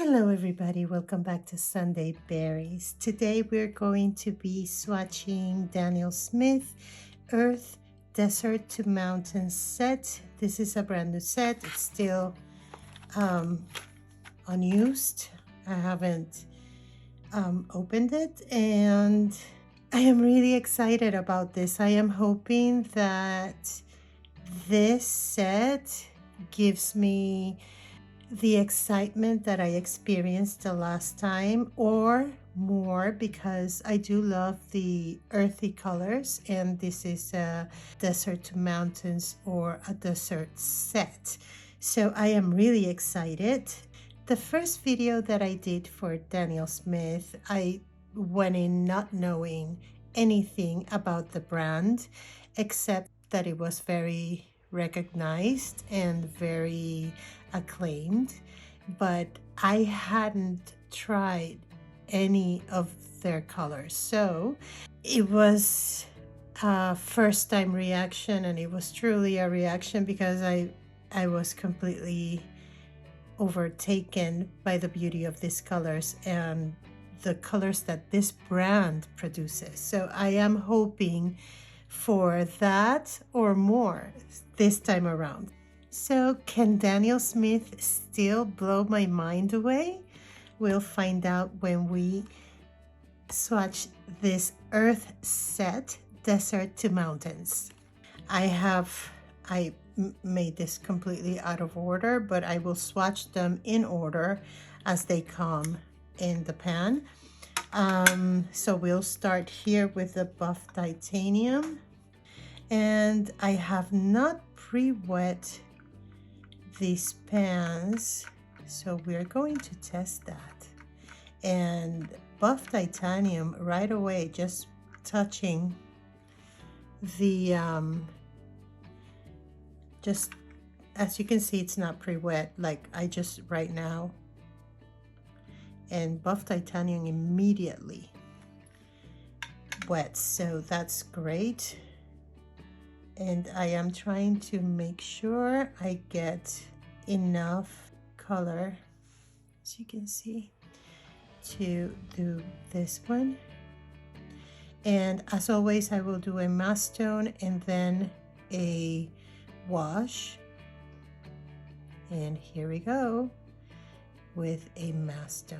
Hello everybody, welcome back to Sunday Berries. Today we're going to be swatching Daniel Smith Earth Desert to Mountain set. This is a brand new set. It's still unused. I haven't opened it and I am really excited about this. I am hoping that this set gives me the excitement that I experienced the last time or more, because I do love the earthy colors, and this is a desert to mountains or a desert set. So I am really excited. The first video that I did for Daniel Smith, I went in not knowing anything about the brand except that it was very recognized and very acclaimed, but I hadn't tried any of their colors. So it was a first time reaction, and it was truly a reaction because I was completely overtaken by the beauty of these colors and the colors that this brand produces. So I am hoping for that or more this time around. So can Daniel Smith still blow my mind away? We'll find out when we swatch this Earth set, Desert to Mountains. I made this completely out of order, but I will swatch them in order as they come in the pan. So we'll start here with the buff titanium, and I have not pre-wet these pans, so we're going to test that. And buff titanium right away, just touching the just as you can see, it's not pre-wet like I just right now, and buff titanium immediately wet, so that's great. And I am trying to make sure I get enough color, as you can see, to do this one. And as always, I will do a mask tone and then a wash. And here we go with a mask tone.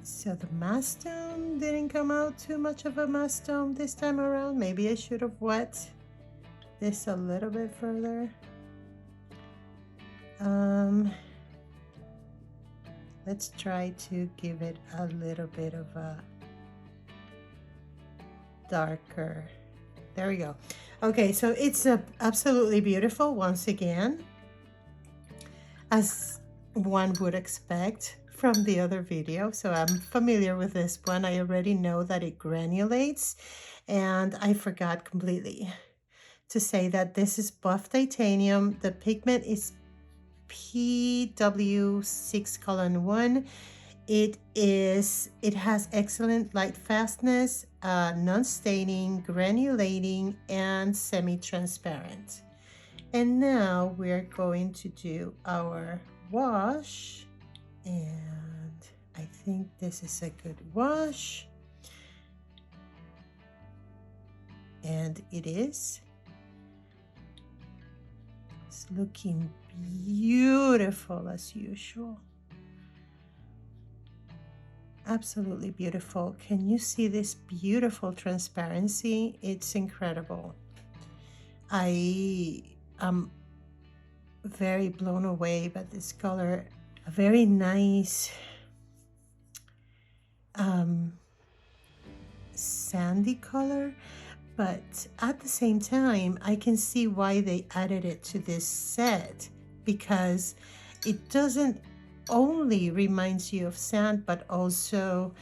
So the mask tone didn't come out too much of a mask tone this time around. Maybe I should have wet this a little bit further. Let's try to give it a little bit of a darker. There we go. Okay, so it's absolutely beautiful once again, as one would expect from the other video. So I'm familiar with this one. I already know that it granulates, and I forgot completely to say that this is buff titanium. The pigment is PW6:1. It has excellent light fastness, non-staining, granulating, and semi-transparent. And now we're going to do our wash, and I think this is a good wash, and it is. It's looking beautiful as usual. Absolutely beautiful. Can you see this beautiful transparency? It's incredible. I am very blown away by this color. A very nice sandy color, but at the same time I can see why they added it to this set, because it doesn't only reminds you of sand but also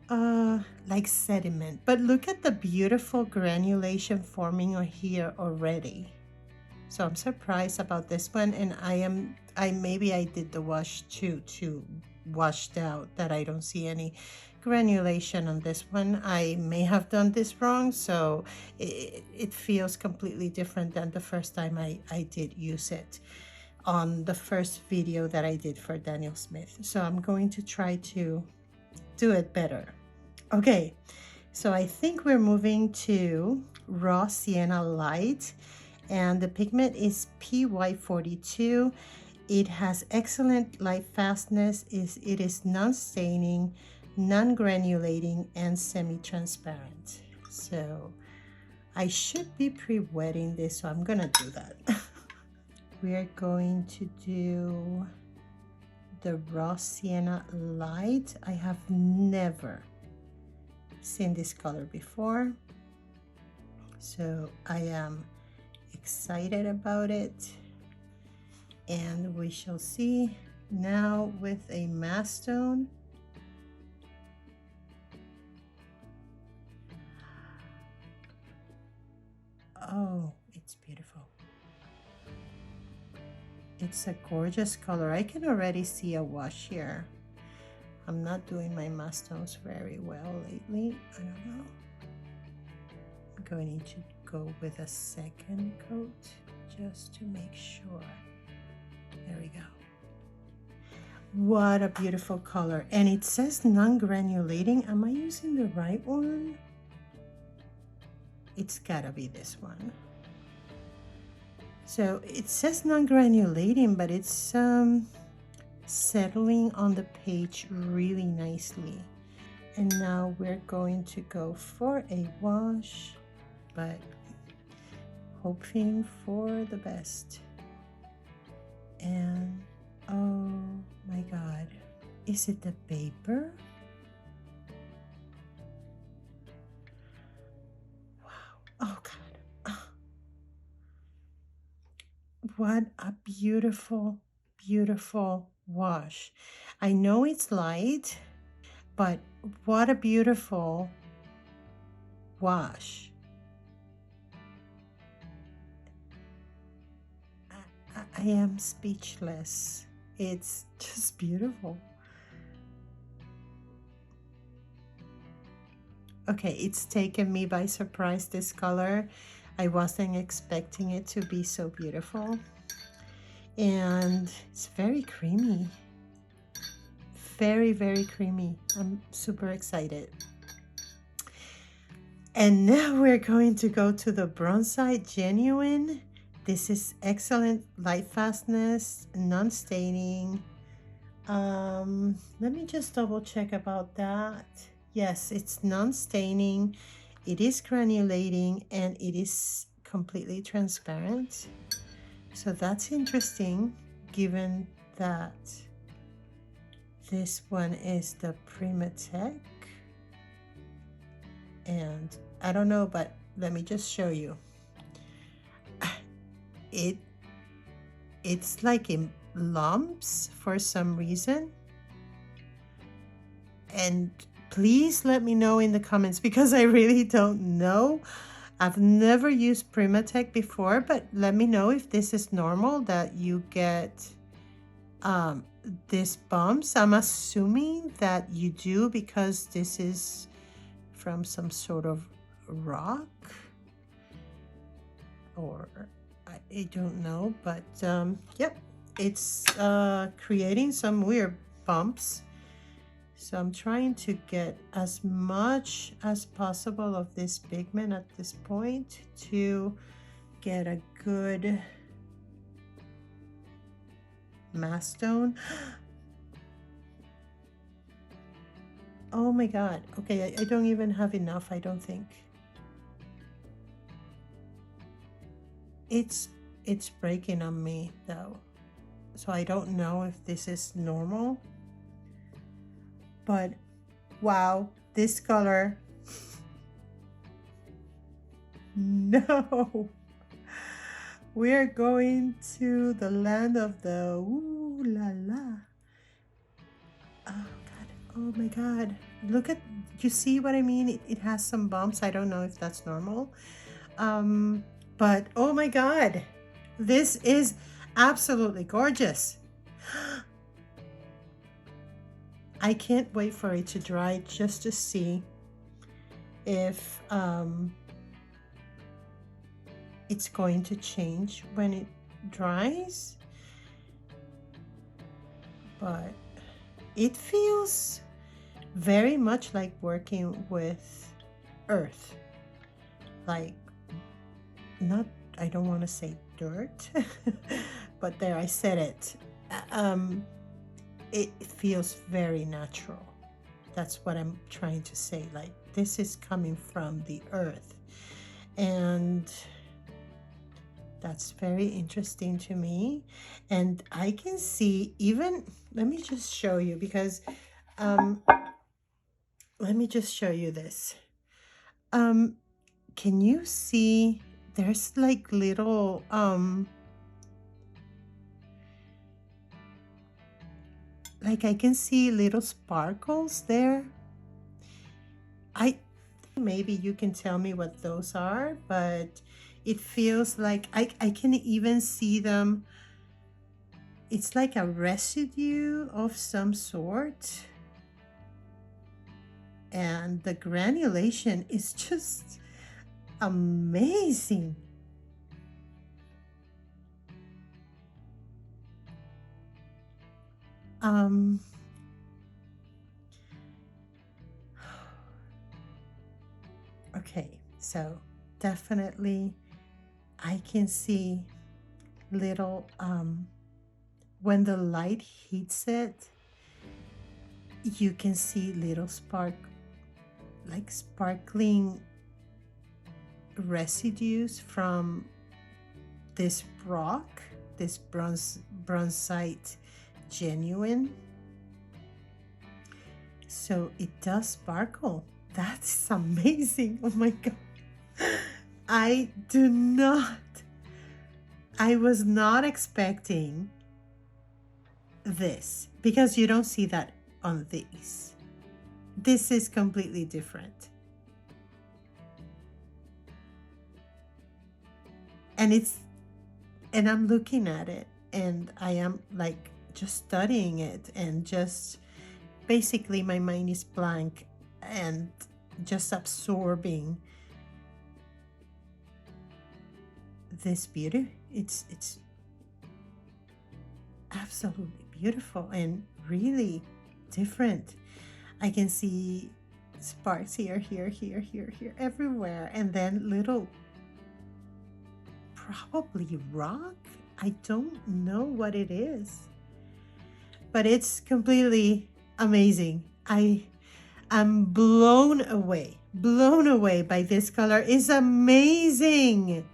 like sediment. But look at the beautiful granulation forming here already. So I'm surprised about this one, and maybe I did the wash too washed out, that I don't see any granulation on this one. I may have done this wrong, so it feels completely different than the first time I did use it on the first video that I did for Daniel Smith. So I'm going to try to do it better. Okay, so I think we're moving to Raw Sienna Light, and the pigment is PY42. It has excellent light fastness. It is non-staining, non-granulating, and semi-transparent. So I should be pre-wetting this, so I'm gonna do that. We're going to do the Raw Sienna Light. I have never seen this color before, so I am excited about it, and we shall see now with a mass tone. Oh, it's beautiful. It's a gorgeous color. I can already see a wash here. I'm not doing my mass tones very well lately. I don't know. I'm going to go with a second coat just to make sure. There we go. What a beautiful color. And it says non-granulating. Am I using the right one? It's gotta be this one. So it says non-granulating, but it's settling on the page really nicely. And now we're going to go for a wash, but hoping for the best. And oh my God, is it the paper? Wow, oh God. What a beautiful, beautiful wash. I know it's light, but what a beautiful wash. I am speechless. It's just beautiful. Okay, it's taken me by surprise, this color. I wasn't expecting it to be so beautiful. And it's very creamy. Very, very creamy. I'm super excited. And now we're going to go to the Bronzite Genuine. This is excellent light fastness, non-staining. Let me just double check about that. Yes, it's non-staining. It is granulating, and it is completely transparent. So that's interesting, given that this one is the Primatech. And I don't know, but let me just show you. It's like in lumps for some reason. And please let me know in the comments, because I really don't know. I've never used Primatech before, but let me know if this is normal, that you get these bumps. I'm assuming that you do, because this is from some sort of rock, or I don't know, but yep, it's creating some weird bumps. So I'm trying to get as much as possible of this pigment at this point to get a good mass tone. Oh my God. Okay, I don't even have enough, I don't think. It's breaking on me though. So I don't know if this is normal. But wow, this color. No. We're going to the land of the ooh la la. Oh God, oh my God. Look at, you see what I mean? It has some bumps. I don't know if that's normal. But oh my God, this is absolutely gorgeous. I can't wait for it to dry just to see if it's going to change when it dries. But it feels very much like working with earth, like not, I don't want to say dirt, but there, I said it. It feels very natural. That's what I'm trying to say. Like, this is coming from the earth, and that's very interesting to me. And I can see even, let me just show you, because let me just show you this. Can you see there's like little like I can see little sparkles there. Maybe you can tell me what those are, but it feels like I can even see them. It's like a residue of some sort. And the granulation is just amazing. Okay, so definitely I can see little, when the light hits it, you can see little like sparkling residues from this rock, this bronzite genuine. So it does sparkle. That's amazing. Oh my God. I was not expecting this, because you don't see that on these. This is completely different. And I'm looking at it, and I am like just studying it, and just basically my mind is blank and just absorbing this beauty. It's absolutely beautiful and really different. I can see sparks here, everywhere, and then little, probably rock. I don't know what it is, but it's completely amazing. I'm blown away by this color. It's amazing.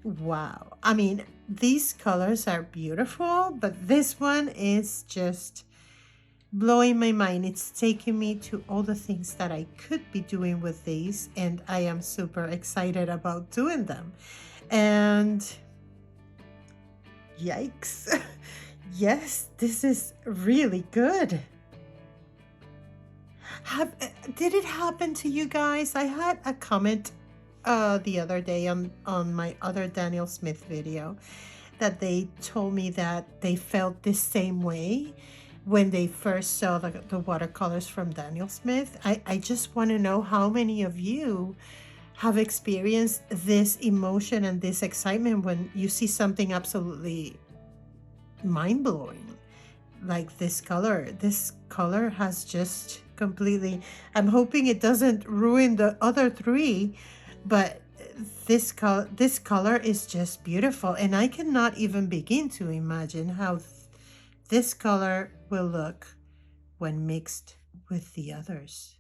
Wow. I mean, these colors are beautiful, but this one is just blowing my mind. It's taking me to all the things that I could be doing with these, and I am super excited about doing them. And yikes. Yes, this is really good. Did it happen to you guys? I had a comment the other day on my other Daniel Smith video, that they told me that they felt the same way when they first saw the watercolors from Daniel Smith. I just want to know how many of you have experienced this emotion and this excitement when you see something absolutely mind-blowing like this color. This color has just completely, I'm hoping it doesn't ruin the other three, but this color is just beautiful, and I cannot even begin to imagine how this color will look when mixed with the others.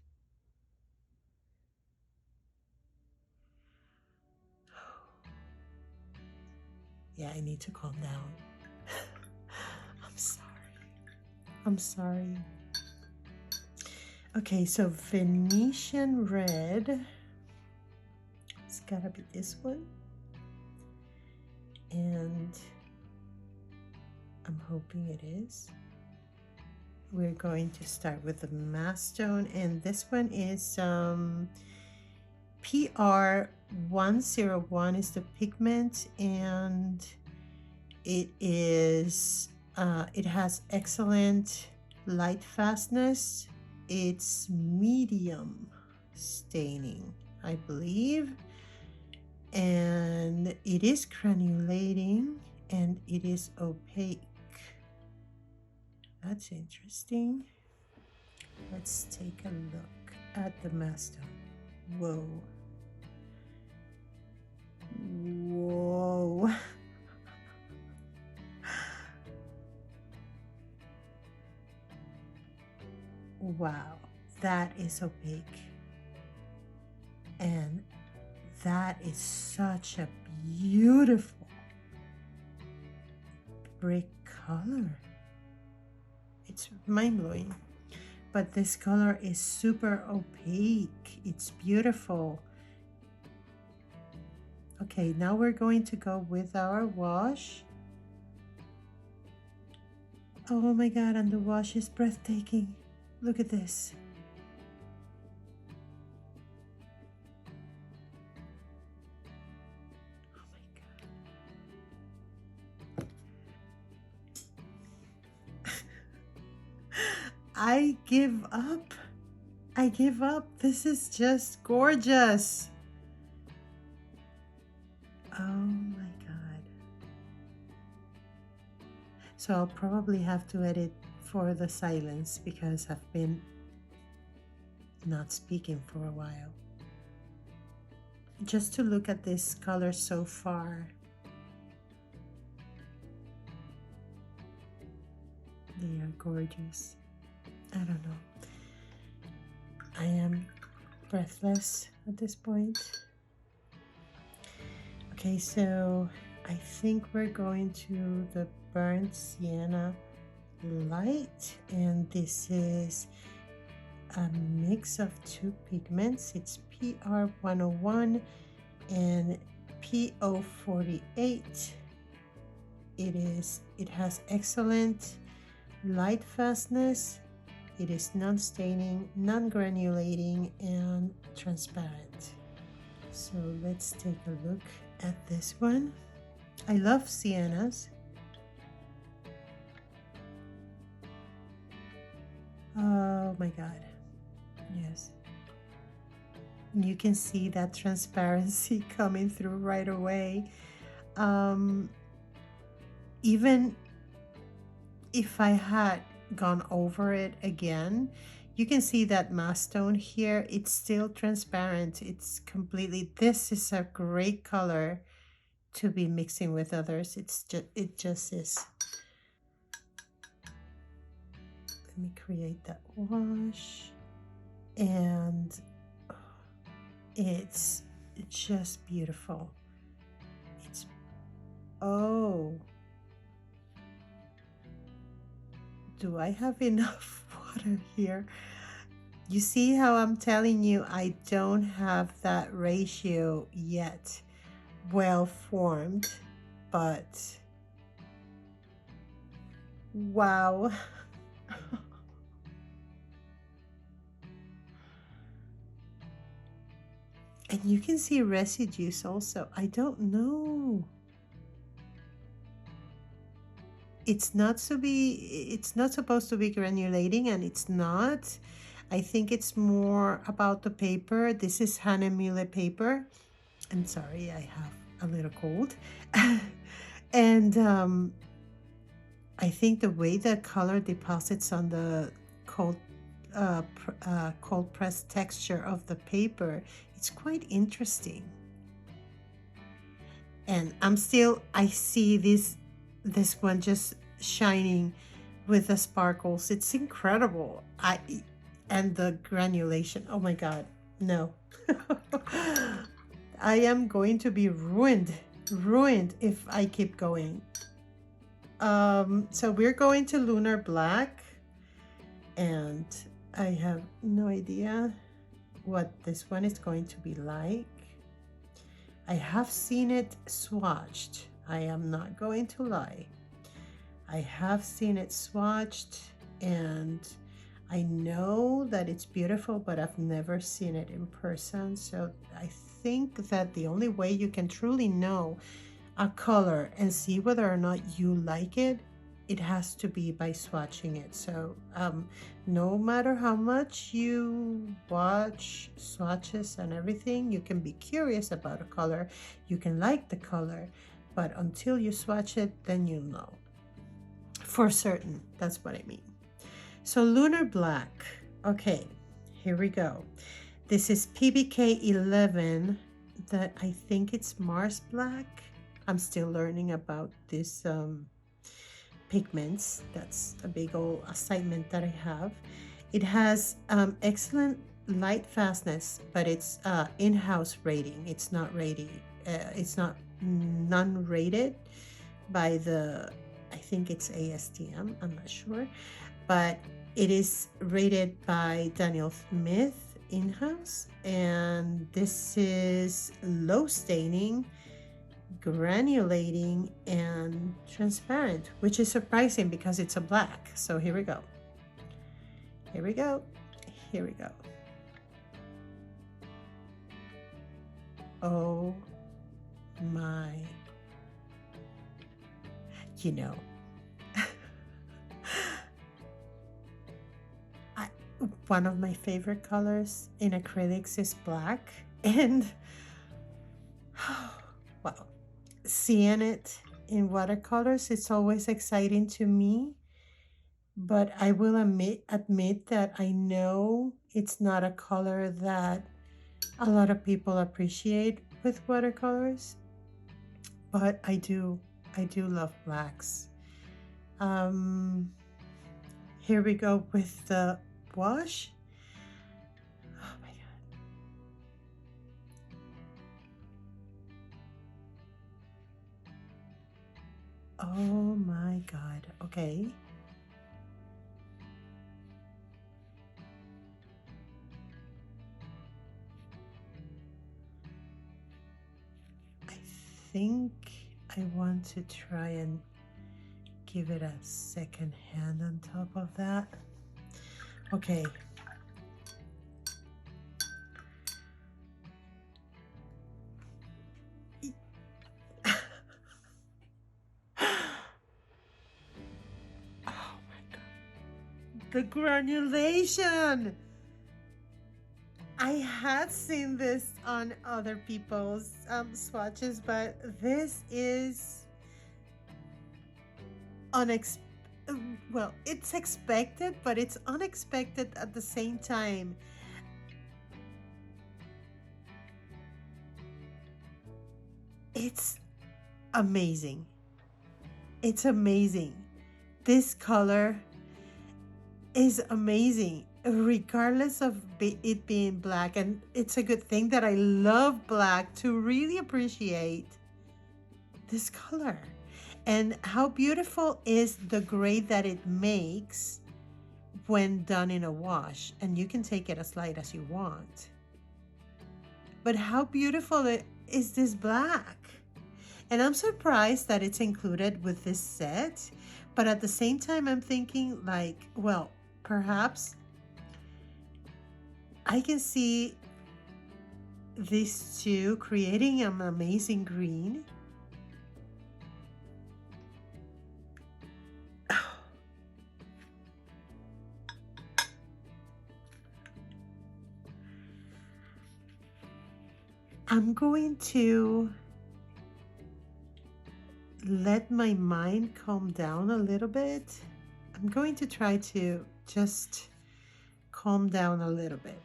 Yeah, I need to calm down. I'm sorry. Okay, so Venetian red. It's gotta be this one. And I'm hoping it is. We're going to start with the Mastone, and this one is PR101 is the pigment, and It is, it has excellent light fastness. It's medium staining, I believe. And it is granulating and it is opaque. That's interesting. Let's take a look at the master. Whoa. Whoa. Wow, that is opaque. And that is such a beautiful brick color. It's mind-blowing. But this color is super opaque. It's beautiful. Okay, now we're going to go with our wash. Oh my God, and the wash is breathtaking. Look at this. Oh my God. I give up. I give up. This is just gorgeous. Oh my God. So I'll probably have to edit for the silence because I've been not speaking for a while. Just to look at this color so far. They are gorgeous. I don't know. I am breathless at this point. Okay, so I think we're going to the burnt sienna light, and this is a mix of two pigments. It's PR101 and PO48. It has excellent light fastness. It is non-staining, non-granulating, and transparent. So let's take a look at this one. I love siennas. Oh my God. Yes. You can see that transparency coming through right away. Even if I had gone over it again, you can see that mask tone here. It's still transparent. It's completely, this is a great color to be mixing with others. It just is. Let me create that wash. And it's just beautiful. It's, oh, do I have enough water here? You see how I'm telling you I don't have that ratio yet well formed, but wow. And you can see residues also. I don't know. It's not supposed to be granulating, and it's not. I think it's more about the paper. This is Hahnemuhle paper. I'm sorry, I have a little cold. And I think the way the color deposits on the cold press texture of the paper, it's quite interesting. And I see this one just shining with the sparkles. It's incredible. And the granulation, oh my God, no. I am going to be ruined if I keep going. So we're going to Lunar Black, and I have no idea what this one is going to be like. I have seen it swatched. I am not going to lie. I have seen it swatched, and I know that it's beautiful, but I've never seen it in person. So I think that the only way you can truly know a color and see whether or not you like it, it has to be by swatching it. So no matter how much you watch swatches and everything, you can be curious about a color, you can like the color, but until you swatch it, then you'll know for certain. That's what I mean. So Lunar Black. Okay, here we go. This is PBK 11. That I think it's Mars Black. I'm still learning about this pigments. That's a big old assignment that I have. It has excellent light fastness, but it's in-house rating. It's not rated. It's not non-rated by the, I think it's ASTM. I'm not sure, but it is rated by Daniel Smith in-house, and this is low staining, granulating, and transparent, which is surprising because it's a black. So here we go. Here we go. Here we go. Oh my, you know, one of my favorite colors in acrylics is black, and well, seeing it in watercolors, it's always exciting to me, but I will admit that I know it's not a color that a lot of people appreciate with watercolors, but I do love blacks. Here we go with the wash. Oh my god. Oh my god. Okay. I think I want to try and give it a second hand on top of that. Okay. Oh my god. The granulation! I had seen this on other people's swatches, but this is well, it's expected, but it's unexpected at the same time. It's amazing. It's amazing. This color is amazing, regardless of it being black. And it's a good thing that I love black to really appreciate this color. And how beautiful is the gray that it makes when done in a wash. And you can take it as light as you want. But how beautiful is this black? And I'm surprised that it's included with this set. But at the same time, I'm thinking like, well, perhaps I can see these two creating an amazing green. I'm going to let my mind calm down a little bit. I'm going to try to just calm down a little bit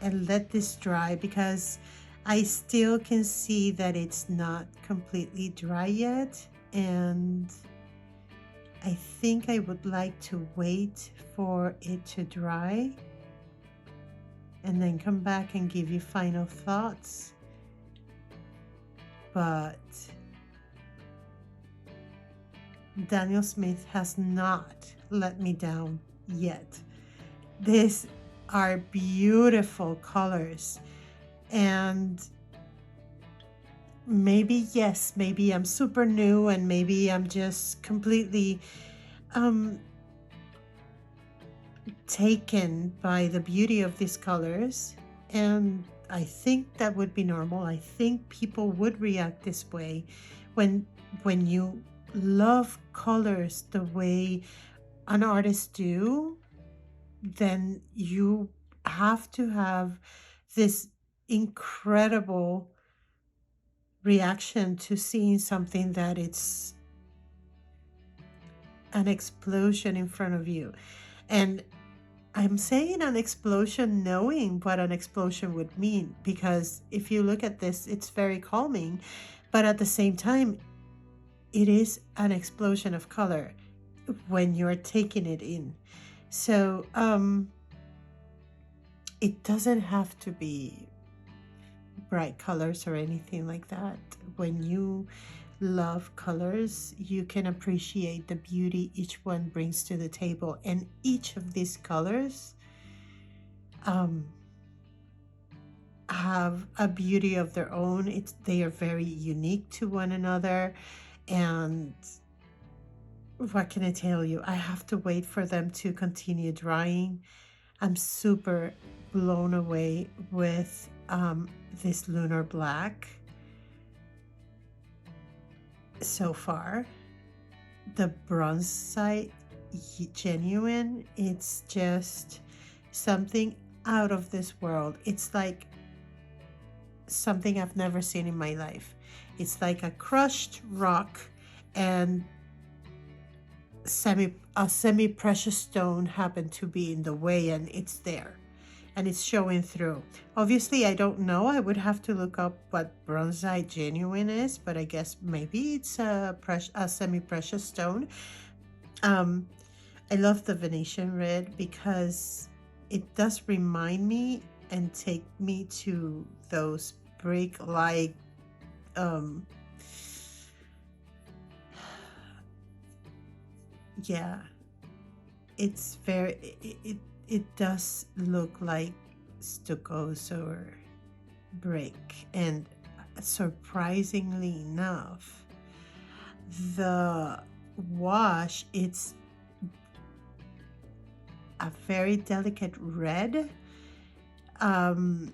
and let this dry, because I still can see that it's not completely dry yet, and I think I would like to wait for it to dry and then come back and give you final thoughts. But Daniel Smith has not let me down yet. These are beautiful colors, and maybe, yes, maybe I'm super new and maybe I'm just completely taken by the beauty of these colors, and I think that would be normal. I think people would react this way When when you love colors the way an artist do, then you have to have this incredible reaction to seeing something that it's an explosion in front of you. And I'm saying an explosion knowing what an explosion would mean, because if you look at this, it's very calming, but at the same time, it is an explosion of color when you're taking it in. So it doesn't have to be bright colors or anything like that. When you love colors, you can appreciate the beauty each one brings to the table, and each of these colors have a beauty of their own. They are very unique to one another, and what can I tell you? I have to wait for them to continue drying. I'm super blown away with this Lunar Black so far. The Bronzite Genuine, it's just something out of this world. It's like something I've never seen in my life. It's like a crushed rock and a semi-precious stone happened to be in the way, and it's there and it's showing through. Obviously, I don't know. I would have to look up what Bronzite Genuine is, but I guess maybe it's a semi-precious stone. I love the Venetian red because it does remind me and take me to those brick-like yeah, it's very, it does look like stuccos or brick. And surprisingly enough, the wash, it's a very delicate red, and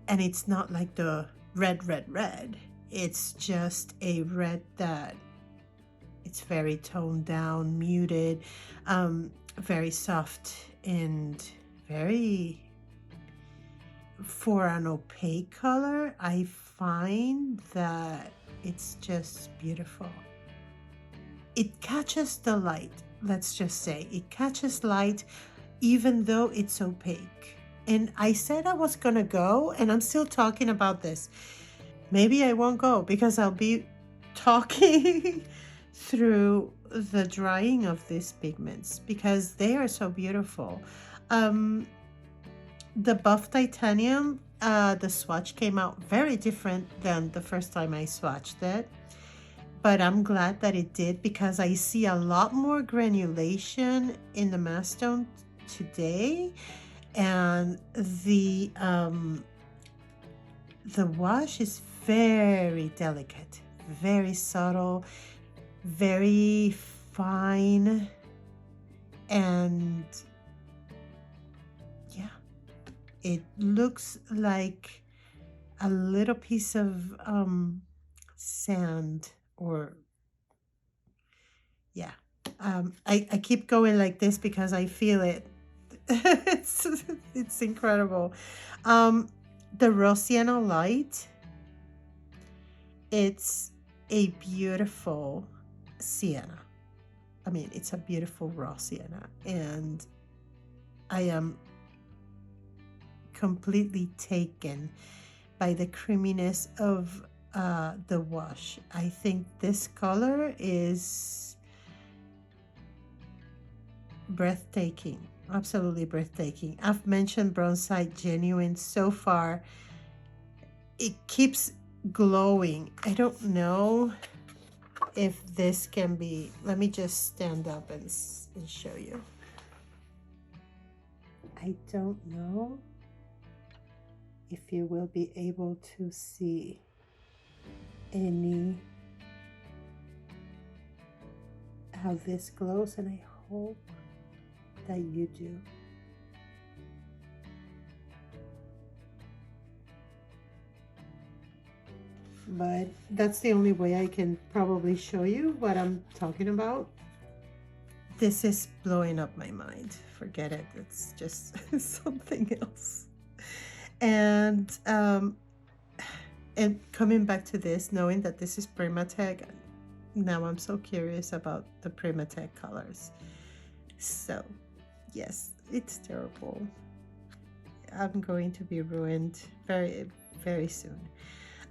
it's not like the red. It's just a red that it's very toned down, muted, very soft, and very, for an opaque color, I find that it's just beautiful. It catches the light, let's just say. It catches light even though it's opaque. And I said I was gonna go, and I'm still talking about this. Maybe I won't go because I'll be talking through the drying of these pigments because they are so beautiful. The buff titanium, the swatch came out very different than the first time I swatched it, but I'm glad that it did because I see a lot more granulation in the mass stone today, and the wash is very delicate, very subtle, very fine, and yeah, it looks like a little piece of sand, or yeah. I keep going like this because I feel it. It's incredible. The raw sienna light, it's a beautiful sienna. I mean, it's a beautiful raw sienna, and I am completely taken by the creaminess of the wash. I think this color is breathtaking, absolutely breathtaking. I've mentioned Bronzite Genuine so far. It keeps glowing. I don't know if this can be, let me just stand up and show you. I don't know if you will be able to see how this glows, and I hope that you do. but that's the only way I can probably show you what I'm talking about. This is blowing up my mind. Forget it. It's just something else. And coming back to this, knowing that this is Primatech, now I'm so curious about the Primatech colors. So, yes, it's terrible. I'm going to be ruined very, very soon.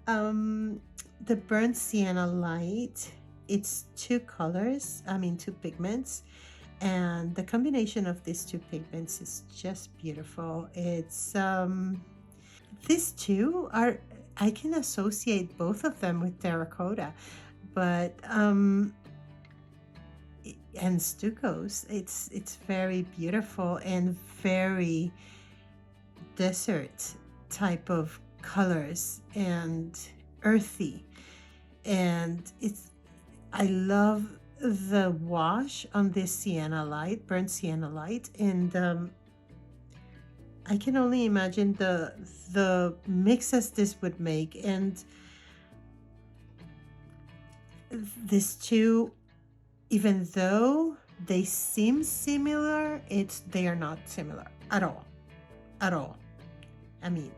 The burnt sienna light, it's two colors, two pigments, and the combination of these two pigments is just beautiful. It's these two are, I can associate both of them with terracotta, but and stuccos. It's very beautiful and very desert type of colors and earthy, and I love the wash on this sienna light, burnt sienna light, and I can only imagine the mixes this would make. And these two, even though they seem similar, they are not similar at all. At all. I mean,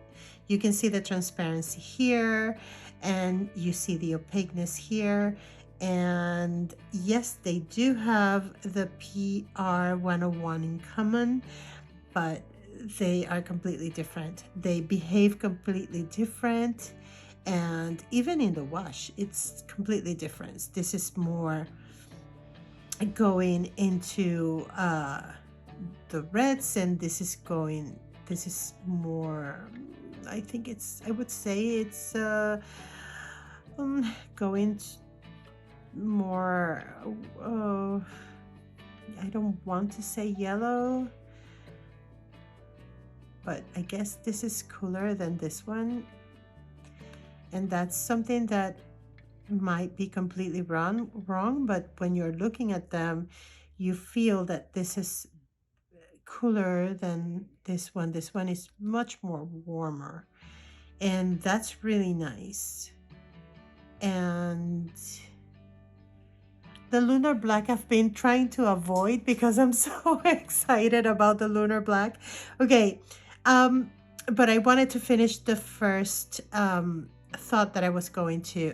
you can see the transparency here, and you see the opaqueness here. And yes, they do have the PR 101 in common, but they are completely different. They behave completely different. And even in the wash, it's completely different. This is more going into the reds, and this is more, I would say it's going more, I don't want to say yellow, but I guess this is cooler than this one. And that's something that might be completely wrong, but when you're looking at them, you feel that this is cooler than this one. This one is much more warmer, and that's really nice. And the lunar black I've been trying to avoid because I'm so excited about the lunar black. Okay, but I wanted to finish the first thought that I was going to.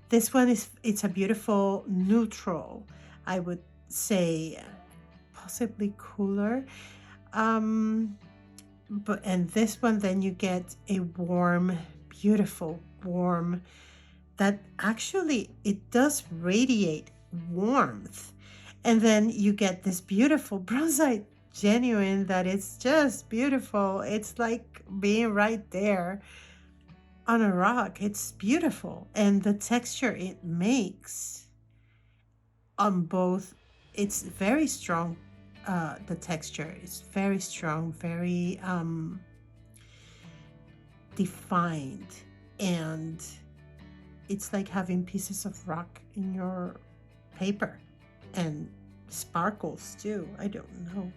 This one it's a beautiful neutral, I would say, possibly cooler. But and this one, then you get a warm, beautiful warm, that actually it does radiate warmth. And then you get this beautiful bronzite genuine that it's just beautiful. It's like being right there on a rock. It's beautiful. And the texture it makes on both, it's very strong. The texture is very strong, very defined, and it's like having pieces of rock in your paper, and sparkles too. I don't know,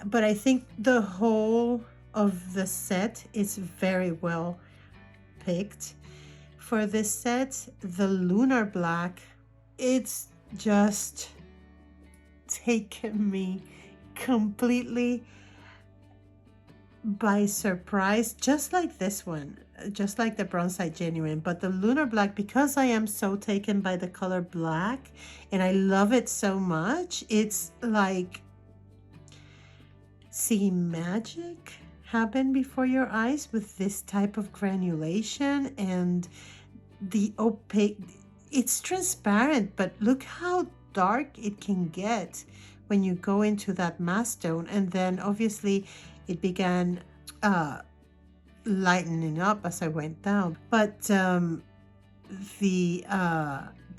but I think the whole of the set is very well picked for this set. The lunar black, it's just taken me completely by surprise, just like this one, just like the bronzite genuine. But the lunar black, because I am so taken by the color black and I love it so much, it's like seeing magic happen before your eyes with this type of granulation and the opaque. It's transparent, but look how dark it can get when you go into that mass tone. And then obviously it began lightening up as I went down, but the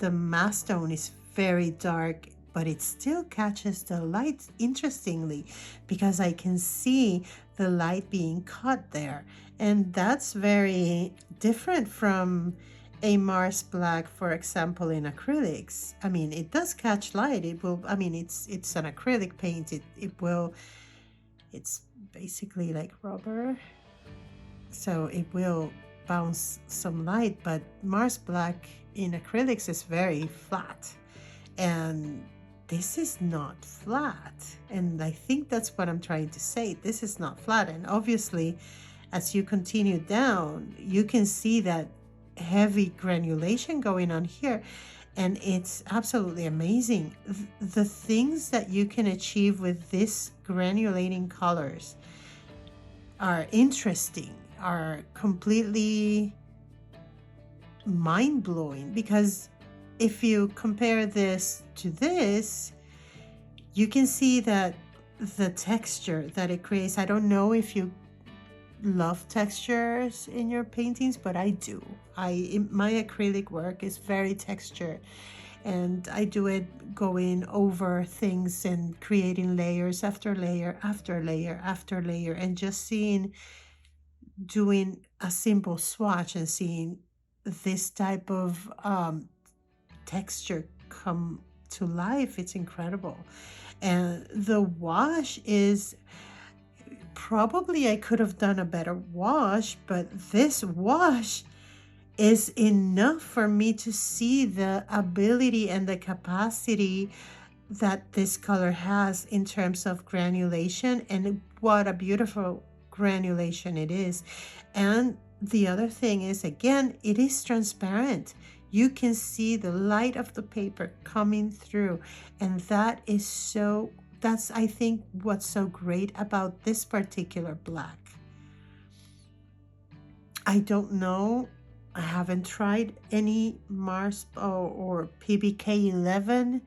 mass tone is very dark, but it still catches the light, interestingly, because I can see the light being caught there. And that's very different from a Mars black, for example, in acrylics. I mean, it does catch light. It will, I mean, it's an acrylic paint. It's basically like rubber. So it will bounce some light, but Mars Black in acrylics is very flat, and this is not flat. And I think that's what I'm trying to say. This is not flat. And obviously, as you continue down, you can see that heavy granulation going on here. And it's absolutely amazing. The things that you can achieve with this granulating colors are interesting, are completely mind-blowing, because if you compare this to this, you can see that the texture that it creates. I don't know if you love textures in your paintings, but I do. My acrylic work is very textured, and I do it going over things and creating layers after layer after layer after layer, and just doing a simple swatch and seeing this type of texture come to life. It's incredible. And the wash is probably, I could have done a better wash, but this wash is enough for me to see the ability and the capacity that this color has in terms of granulation, and what a beautiful granulation it is. And the other thing is, again, it is transparent. You can see the light of the paper coming through, and that's, I think, what's so great about this particular black. I don't know, I haven't tried any Mars or PBK 11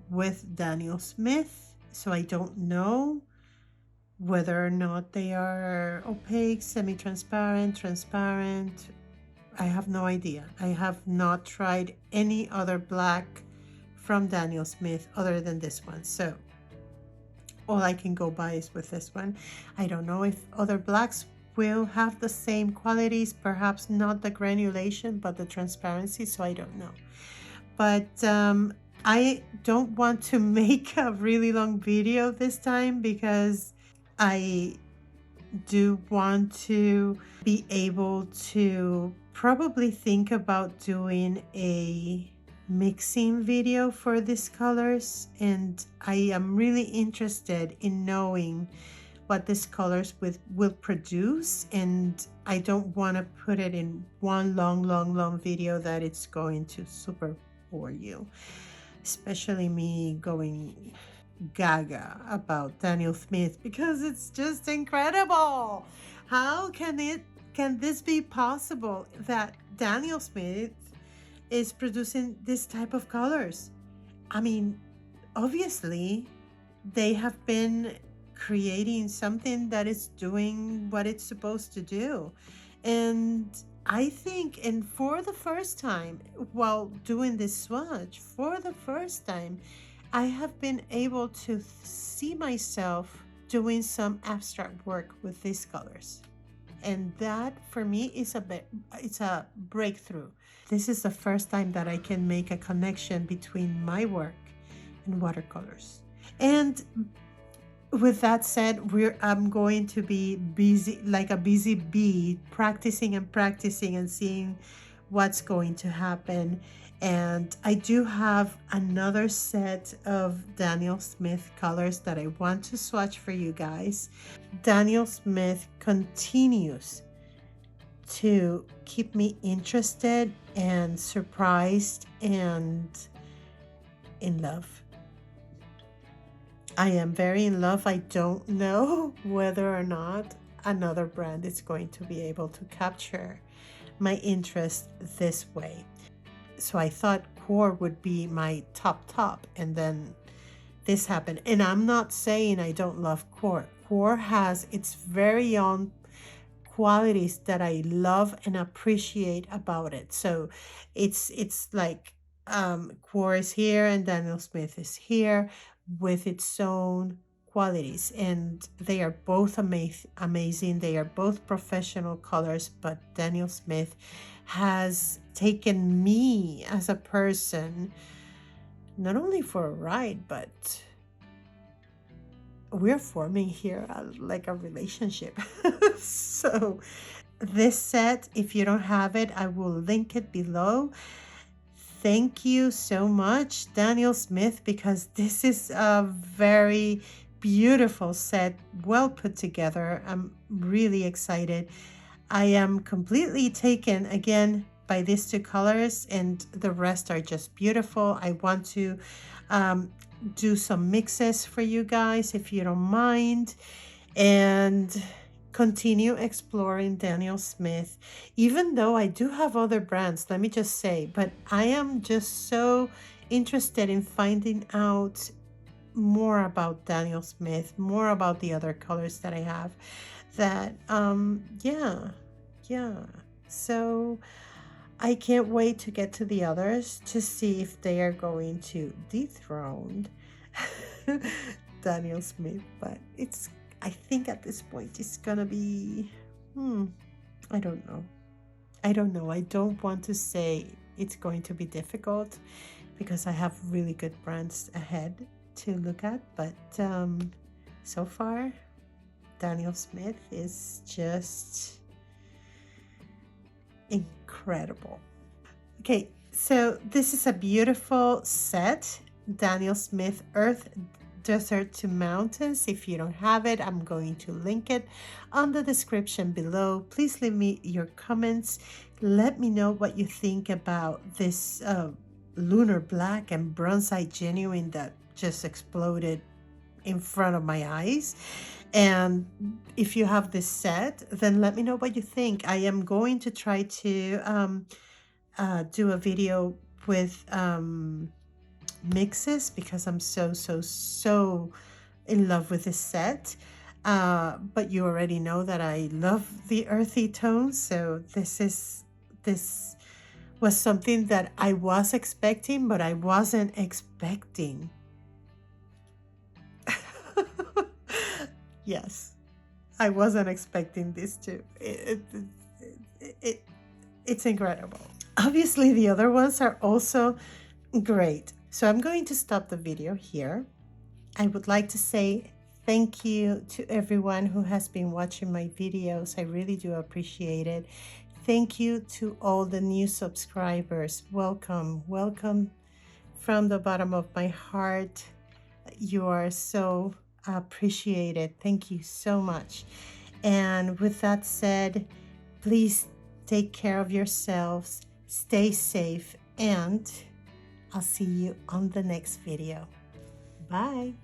with Daniel Smith, so I don't know whether or not they are opaque, semi-transparent, transparent. I have no idea. I have not tried any other black from Daniel Smith other than this one, so all I can go by is with this one. I don't know if other blacks will have the same qualities, perhaps not the granulation, but the transparency, so I don't know. But I don't want to make a really long video this time, because I do want to be able to probably think about doing a mixing video for these colors, and I am really interested in knowing what these colors will produce, and I don't want to put it in one long video that it's going to super bore you, especially me going gaga about Daniel Smith, because it's just incredible. How can this be possible that Daniel Smith is producing this type of colors? I mean, obviously they have been creating something that is doing what it's supposed to do. And I think, and for the first time while doing this swatch, for the first time, I have been able to see myself doing some abstract work with these colors. And that for me is it's a breakthrough. This is the first time that I can make a connection between my work and watercolors. And with that said, I'm going to be busy, like a busy bee, practicing and seeing what's going to happen. And I do have another set of Daniel Smith colors that I want to swatch for you guys. Daniel Smith continues to keep me interested and surprised and in love. I am very in love. I don't know whether or not another brand is going to be able to capture my interest this way. So I thought Core would be my top, and then this happened. And I'm not saying I don't love Core. Core has its very own qualities that I love and appreciate about it. So it's like Core is here and Daniel Smith is here with its own qualities, and they are both amazing. They are both professional colors, but Daniel Smith has taken me as a person not only for a ride, but we're forming here like a relationship. So this set. If you don't have it, I will link it below. Thank you so much, Daniel Smith, because this is a very beautiful set, well put together. I'm really excited. I am completely taken again by these two colors, and the rest are just beautiful. I want to do some mixes for you guys if you don't mind, and continue exploring Daniel Smith, even though I do have other brands, let me just say, but I am just so interested in finding out more about Daniel Smith, more about the other colors that I have, that yeah, so I can't wait to get to the others to see if they are going to dethrone Daniel Smith. But I think at this point it's gonna be, I don't know. I don't want to say it's going to be difficult because I have really good brands ahead to look at, but so far Daniel Smith is just incredible. Okay, so this is a beautiful set, Daniel Smith Earth Desert to Mountains. If you don't have it, I'm going to link it on the description below. Please leave me your comments. Let me know what you think about this lunar black and bronzite genuine that just exploded in front of my eyes. And if you have this set, then let me know what you think. I am going to try to do a video with mixes because I'm so in love with this set. But you already know that I love the earthy tones, so this was something that I was expecting, but I wasn't expecting. Yes, I wasn't expecting this too. It's incredible. Obviously, the other ones are also great. So I'm going to stop the video here. I would like to say thank you to everyone who has been watching my videos. I really do appreciate it. Thank you to all the new subscribers. Welcome, welcome from the bottom of my heart. You are so appreciated. Thank you so much. And with that said, please take care of yourselves, stay safe, and I'll see you on the next video. Bye.